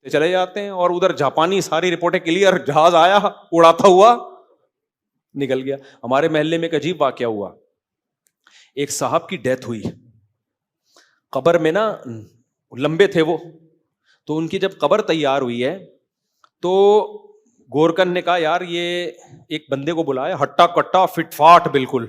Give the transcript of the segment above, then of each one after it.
چلے جاتے ہیں، اور ادھر جاپانی ساری رپورٹیں کلیئر، جہاز آیا اڑاتا ہوا نکل گیا. ہمارے محلے میں ایک عجیب واقعہ ہوا. ایک صاحب کی ڈیتھ ہوئی، قبر میں نا لمبے تھے وہ، تو ان کی جب قبر تیار ہوئی ہے تو گورکن نے کہا یار یہ ایک بندے کو بلایا، ہٹا کٹا فٹ فاٹ بالکل.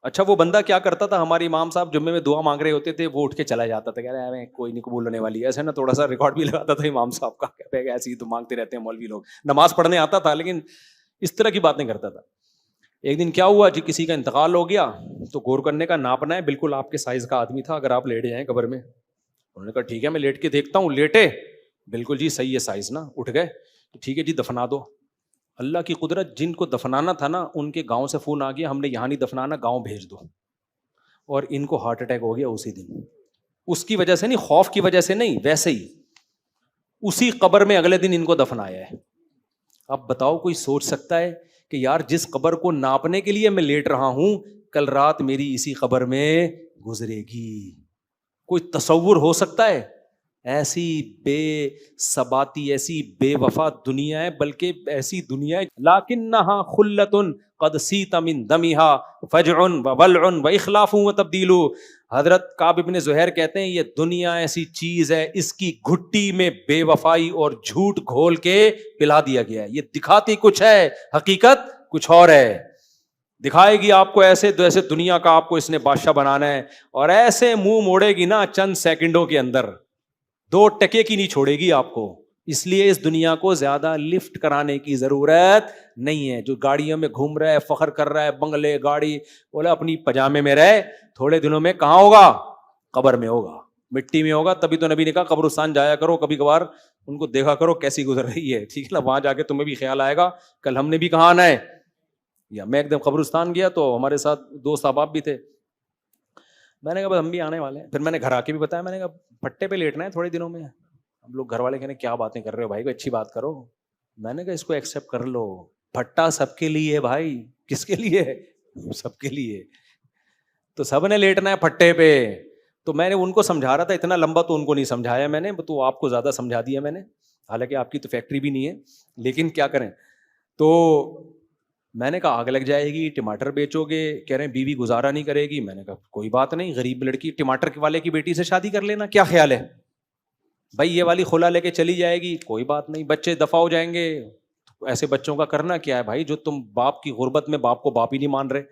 اچھا وہ بندہ کیا کرتا تھا، ہمارے امام صاحب جمعے میں دعا مانگ رہے ہوتے تھے، وہ اٹھ کے چلا جاتا تھا، کہہ رہا ہے کوئی نہیں قبول ہونے والی ہے، ایسے نا تھوڑا سا ریکارڈ بھی لگاتا تھا امام صاحب کا، کہتے ہیں کہ ایسے ہی تو مانگتے رہتے ہیں مولوی لوگ. نماز پڑھنے آتا تھا لیکن اس طرح کی باتیں کرتا تھا. ایک دن کیا ہوا جی، کسی کا انتقال ہو گیا تو غور کرنے کا ناپنا ہے، بالکل آپ کے سائز کا آدمی تھا، اگر آپ لیٹ جائیں قبر میں. انہوں نے کہا ٹھیک ہے میں لیٹ کے دیکھتا ہوں. لیٹے، بالکل جی صحیح ہے سائز نا. اٹھ گئے تو ٹھیک ہے جی دفنا دو. اللہ کی قدرت، جن کو دفنانا تھا نا ان کے گاؤں سے فون آ گیا، ہم نے یہاں نہیں دفنانا، گاؤں بھیج دو. اور ان کو ہارٹ اٹیک ہو گیا اسی دن. اس کی وجہ سے نہیں، خوف کی وجہ سے نہیں، ویسے ہی اسی قبر میں اگلے دن ان کو دفنایا ہے. اب بتاؤ کوئی سوچ سکتا ہے کہ یار جس قبر کو ناپنے کے لیے میں لیٹ رہا ہوں کل رات میری اسی قبر میں گزرے گی؟ کوئی تصور ہو سکتا ہے؟ ایسی بے ثباتی، ایسی بے وفا دنیا ہے، بلکہ ایسی دنیا ہے لیکنہا خلۃ قد سیت من دمہا فجع وولع واخلاف وتبدیل. حضرت کعب ابن زہیر کہتے ہیں یہ دنیا ایسی چیز ہے، اس کی گھٹی میں بے وفائی اور جھوٹ گھول کے پلا دیا گیا ہے. یہ دکھاتی کچھ ہے، حقیقت کچھ اور ہے. دکھائے گی آپ کو ایسے جیسے دنیا کا آپ کو اس نے بادشاہ بنانا ہے، اور ایسے منہ موڑے گی نا چند سیکنڈوں کے اندر، 2 ٹکے کی نہیں چھوڑے گی آپ کو. اس لیے اس دنیا کو زیادہ لفٹ کرانے کی ضرورت نہیں ہے. جو گاڑیوں میں گھوم رہا ہے، فخر کر رہا ہے، بنگلے گاڑی، بولا اپنی پجامے میں رہے، تھوڑے دنوں میں کہاں ہوگا؟ قبر میں ہوگا، مٹی میں ہوگا. تبھی تو نبی نے کہا قبرستان جایا کرو کبھی کبھار، ان کو دیکھا کرو کیسی گزر رہی ہے، ٹھیک ہے نا؟ وہاں جا کے تمہیں بھی خیال آئے گا کل ہم نے بھی کہاں آنا ہے. یا میں ایک دم قبرستان گیا تو ہمارے ساتھ 2 احباب بھی تھے، میں نے کہا بس ہم بھی آنے والے ہیں. پھر میں نے گھر آ کے بھی بتایا، میں نے کہا پٹے پہ لیٹنا ہے تھوڑے دنوں میں. ہم لوگ گھر والے کہنے کیا باتیں کر رہے ہو بھائی، کوئی اچھی بات کرو. میں نے کہا اس کو ایکسیپٹ کر لو، پھٹا سب کے لیے بھائی. کس کے لیے؟ سب کے لیے. تو سب نے لیٹنا ہے پھٹے پہ. تو میں نے ان کو سمجھا رہا تھا، اتنا لمبا تو ان کو نہیں سمجھایا میں نے، تو آپ کو زیادہ سمجھا دیا میں نے، حالانکہ آپ کی تو فیکٹری بھی نہیں ہے، لیکن کیا کریں. تو میں نے کہا آگ لگ جائے گی، ٹماٹر بیچو گے، کہہ رہے ہیں بیوی گزارا نہیں کرے گی. میں نے کہا کوئی بات نہیں، غریب لڑکی ٹماٹر والے کی بیٹی سے شادی کر لینا، کیا خیال ہے بھائی؟ یہ والی خلا لے کے چلی جائے گی، کوئی بات نہیں، بچے دفع ہو جائیں گے. ایسے بچوں کا کرنا کیا ہے بھائی، جو تم باپ کی غربت میں باپ کو باپ ہی نہیں مان رہے،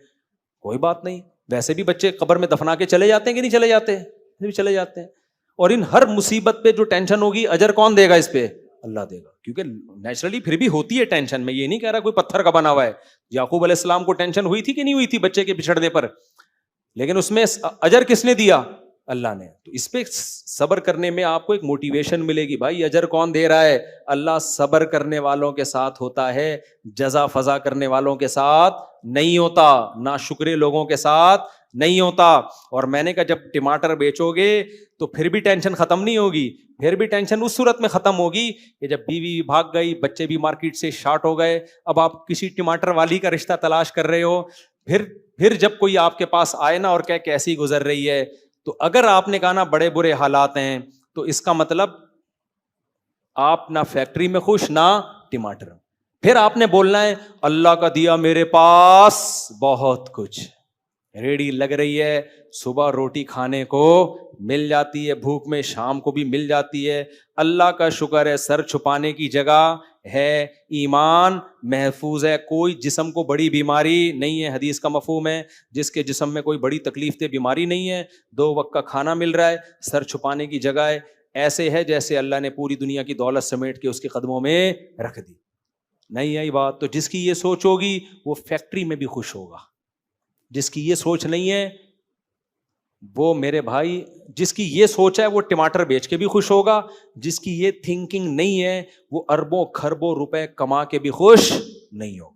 کوئی بات نہیں. ویسے بھی بچے قبر میں دفنا کے چلے جاتے ہیں کہ نہیں چلے جاتے؟ بھی چلے جاتے ہیں. اور ان ہر مصیبت پہ جو ٹینشن ہوگی، اجر کون دے گا اس پہ؟ اللہ دے گا. کیونکہ نیچرلی پھر بھی ہوتی ہے ٹینشن. میں یہ نہیں کہہ رہا کوئی پتھر کا بنا ہوا ہے. یعقوب علیہ السلام کو ٹینشن ہوئی تھی کہ نہیں ہوئی تھی بچے کے بچھڑنے پر؟ لیکن اس میں اجر کس نے دیا؟ اللہ نے. تو اس پہ صبر کرنے میں آپ کو ایک موٹیویشن ملے گی. بھائی اجر کون دے رہا ہے؟ اللہ صبر کرنے والوں کے ساتھ ہوتا ہے، جزا فضا کرنے والوں کے ساتھ نہیں ہوتا، ناشکرے لوگوں کے ساتھ نہیں ہوتا. اور میں نے کہا جب ٹماٹر بیچو گے تو پھر بھی ٹینشن ختم نہیں ہوگی. پھر بھی ٹینشن اس صورت میں ختم ہوگی کہ جب بیوی بھاگ گئی، بچے بھی مارکیٹ سے شارٹ ہو گئے، اب آپ کسی ٹماٹر والی کا رشتہ تلاش کر رہے ہو. پھر جب کوئی آپ کے پاس آئے نا اور کہ کیسی گزر رہی ہے، تو اگر آپ نے کہا نا بڑے برے حالات ہیں، تو اس کا مطلب آپ نہ فیکٹری میں خوش نہ ٹماٹر. پھر آپ نے بولنا ہے اللہ کا دیا میرے پاس بہت کچھ، ریڑی لگ رہی ہے، صبح روٹی کھانے کو مل جاتی ہے، بھوک میں شام کو بھی مل جاتی ہے، اللہ کا شکر ہے، سر چھپانے کی جگہ ہے، ایمان محفوظ ہے، کوئی جسم کو بڑی بیماری نہیں ہے. حدیث کا مفہوم ہے جس کے جسم میں کوئی بڑی تکلیف دہ بیماری نہیں ہے، 2 وقت کا کھانا مل رہا ہے، سر چھپانے کی جگہ ہے. ایسے ہے جیسے اللہ نے پوری دنیا کی دولت سمیٹ کے اس کے قدموں میں رکھ دی. نہیں آئی بات؟ تو جس کی یہ سوچ ہوگی وہ فیکٹری میں بھی خوش ہوگا. جس کی یہ سوچ نہیں ہے وہ میرے بھائی، جس کی یہ سوچ ہے وہ ٹماٹر بیچ کے بھی خوش ہوگا. جس کی یہ تھنکنگ نہیں ہے وہ اربوں کھربوں روپے کما کے بھی خوش نہیں ہوگا.